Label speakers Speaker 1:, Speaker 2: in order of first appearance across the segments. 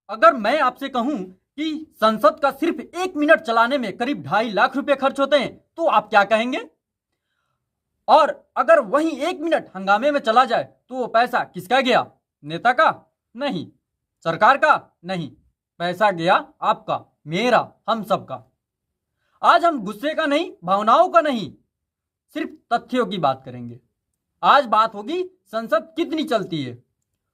Speaker 1: अगर मैं आपसे कहूं कि संसद का सिर्फ 1 मिनट चलाने में करीब 2.5 लाख रुपए खर्च होते हैं तो आप क्या कहेंगे? और अगर वही 1 मिनट हंगामे में चला जाए तो वो पैसा किसका गया? नेता का? नहीं। सरकार का? नहीं। पैसा गया आपका, मेरा, हम सबका। आज हम गुस्से का नहीं, भावनाओं का नहीं, सिर्फ तथ्यों की बात करेंगे। आज बात होगी संसद कितनी चलती है,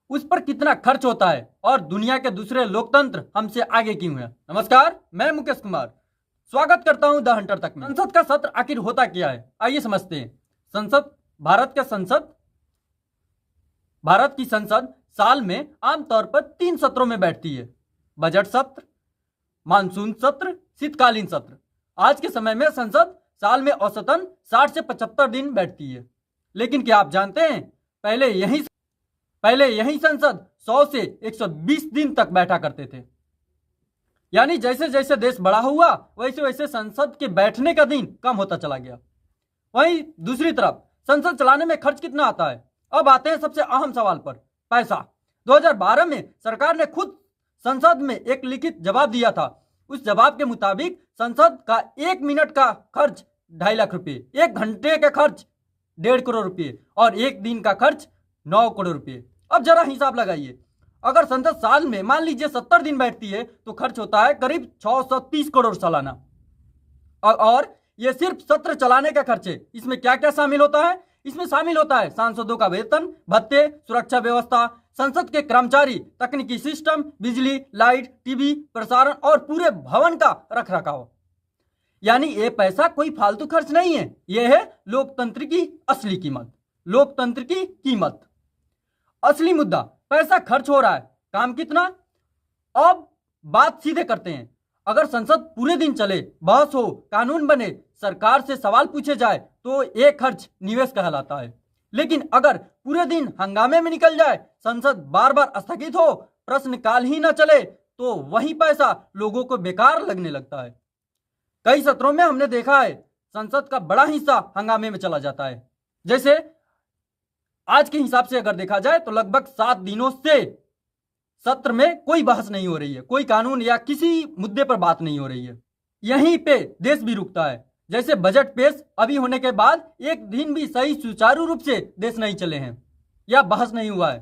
Speaker 1: उस पर कितना खर्च होता है और दुनिया के दूसरे लोकतंत्र हमसे आगे क्यों है। नमस्कार, मैं मुकेश कुमार स्वागत करता हूं द हंटर तक में। संसद का सत्र आखिर होता क्या है, आइए समझते हैं। भारत की संसद साल में आमतौर पर 3 सत्रों में बैठती है। बजट सत्र, मानसून सत्र, शीतकालीन सत्र। आज के समय में संसद साल में औसतन 60 से 75 दिन बैठती है। लेकिन क्या आप जानते हैं, पहले यही संसद 100 से 120 दिन तक बैठा करते थे। यानी जैसे जैसे देश बड़ा हुआ वैसे वैसे संसद के बैठने का दिन कम होता चला गया। वहीं दूसरी तरफ संसद चलाने में खर्च कितना आता है। अब आते हैं सबसे अहम सवाल पर, पैसा। 2012 में सरकार ने खुद संसद में एक लिखित जवाब दिया था। उस जवाब के मुताबिक संसद का 1 मिनट का खर्च 2.5 लाख रुपए, 1 घंटे का खर्च 1.5 करोड़ रुपए और 1 दिन का खर्च 9 करोड़ रुपए। अब जरा हिसाब लगाइए, अगर संसद साल में मान लीजिए 70 दिन बैठती है तो खर्च होता है करीब 630 करोड़ सालाना। और ये सिर्फ सत्र चलाने का खर्च है। इसमें क्या क्या शामिल होता है? इसमें शामिल होता है सांसदों का वेतन, भत्ते, सुरक्षा व्यवस्था, संसद के कर्मचारी, तकनीकी सिस्टम, बिजली, लाइट, टीवी, प्रसारण और पूरे भवन का रखरखाव। यानी ये पैसा कोई फालतू खर्च नहीं है, ये है लोकतंत्र की असली कीमत। लोकतंत्र की कीमत, असली मुद्दा, पैसा खर्च हो रहा है, काम कितना? अब बात सीधे करते हैं। अगर संसद पूरे दिन चले, बहस हो, कानून बने, सरकार से सवाल पूछे जाए तो ये खर्च निवेश कहलाता है। लेकिन अगर पूरे दिन हंगामे में निकल जाए, संसद बार बार स्थगित हो, प्रश्नकाल ही न चले तो वही पैसा लोगों को बेकार लगने लगता है। कई सत्रों में हमने देखा है संसद का बड़ा हिस्सा हंगामे में चला जाता है। जैसे आज के हिसाब से अगर देखा जाए तो लगभग 7 दिनों से सत्र में कोई बहस नहीं हो रही है, कोई कानून या किसी मुद्दे पर बात नहीं हो रही है। यहीं पे देश भी रुकता है। जैसे बजट पेश अभी होने के बाद एक दिन भी सही सुचारू रूप से देश नहीं चले हैं या बहस नहीं हुआ है।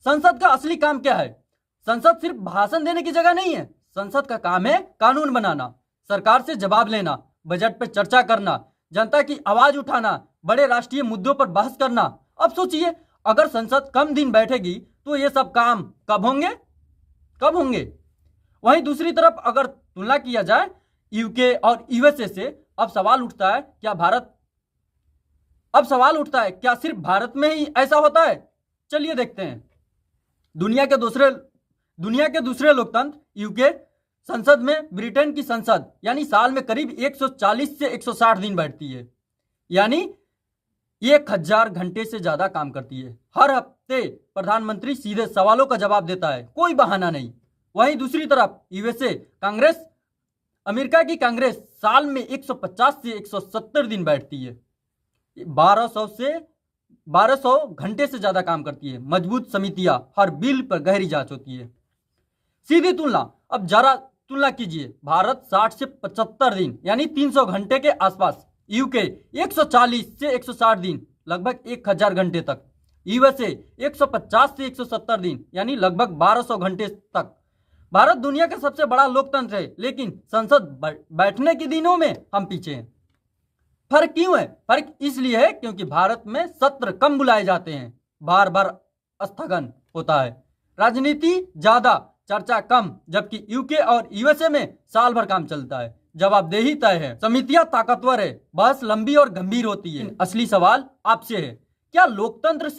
Speaker 1: संसद का असली काम क्या है? संसद सिर्फ भाषण देने की जगह नहीं है। संसद का काम है कानून बनाना, सरकार से जवाब लेना, बजट पर चर्चा करना, जनता की आवाज उठाना, बड़े राष्ट्रीय मुद्दों पर बहस करना। अब सोचिए, अगर संसद कम दिन बैठेगी तो ये सब काम कब होंगे? वहीं दूसरी तरफ अगर तुलना किया जाए यूके और यूएसए से, अब सवाल उठता है क्या सिर्फ भारत में ही ऐसा होता है? चलिए देखते हैं। दुनिया के दूसरे लोकतंत्र, यूके संसद में ब्रिटेन की संसद यानी साल में करीब 140 से 160 दिन बैठती है, यानी 1000 घंटे से ज्यादा काम करती है। हर हफ्ते प्रधानमंत्री सीधे सवालों का जवाब देता है, कोई बहाना नहीं। वहीं दूसरी तरफ यूएसए कांग्रेस, अमेरिका की कांग्रेस साल में 150 से 170 दिन बैठती है, 1200 घंटे से ज्यादा काम करती है। मजबूत समितियां, हर बिल पर गहरी जांच होती है। सीधी तुलना, अब जरा तुलना कीजिए। भारत 60 से 75 दिन यानी 300 घंटे के आसपास, यूके 140 से 160 दिन लगभग 1000 घंटे तक, यूएसए 150 से 170 दिन यानी लगभग 1200 घंटे तक। भारत दुनिया का सबसे बड़ा लोकतंत्र है, लेकिन संसद बैठने के दिनों में हम पीछे हैं। फर्क क्यों है? फर्क इसलिए है क्योंकि भारत में सत्र कम बुलाए जाते हैं, बार बार स्थगन होता है, राजनीति ज्यादा, चर्चा कम। जबकि यूके और यूएसए में साल भर काम चलता है, जवाबदेही तय है, समितियां ताकतवर है, बहस लंबी और गंभीर होती है। असली सवाल आपसे है, क्या लोकतंत्र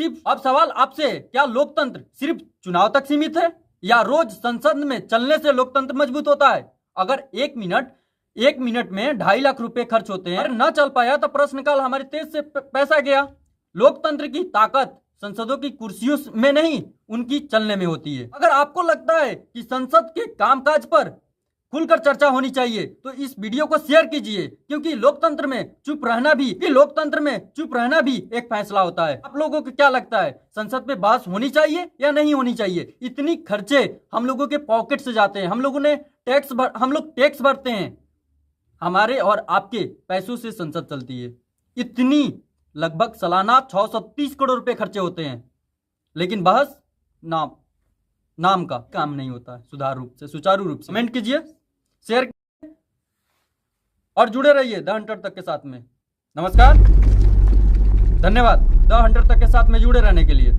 Speaker 1: सिर्फ चुनाव तक सीमित है या रोज संसद में चलने से लोकतंत्र मजबूत होता है? अगर 1 मिनट में 2.5 लाख रुपए खर्च होते हैं और न चल पाया तो प्रश्नकाल हमारे देश से पैसा गया। लोकतंत्र की ताकत संसदों की कुर्सियों में नहीं, उनकी चलने में होती है। अगर आपको लगता है कि संसद के कामकाज पर खुलकर चर्चा होनी चाहिए। तो इस वीडियो को शेयर कीजिए, क्योंकि लोकतंत्र में चुप रहना भी एक फैसला होता है। आप लोगों को क्या लगता है, संसद में बहस होनी चाहिए या नहीं होनी चाहिए? इतनी खर्चे हम लोगों के पॉकेट से जाते हैं, हम लोग टैक्स भरते हैं, हमारे और आपके पैसों से संसद चलती है। इतनी लगभग सालाना 630 करोड़ रुपए खर्चे होते हैं, लेकिन बहस नाम का काम नहीं होता है सुचारू रूप से। कमेंट कीजिए, शेयर कीजिए और जुड़े रहिए द हंटर तक के साथ में। नमस्कार, धन्यवाद द हंटर तक के साथ में जुड़े रहने के लिए।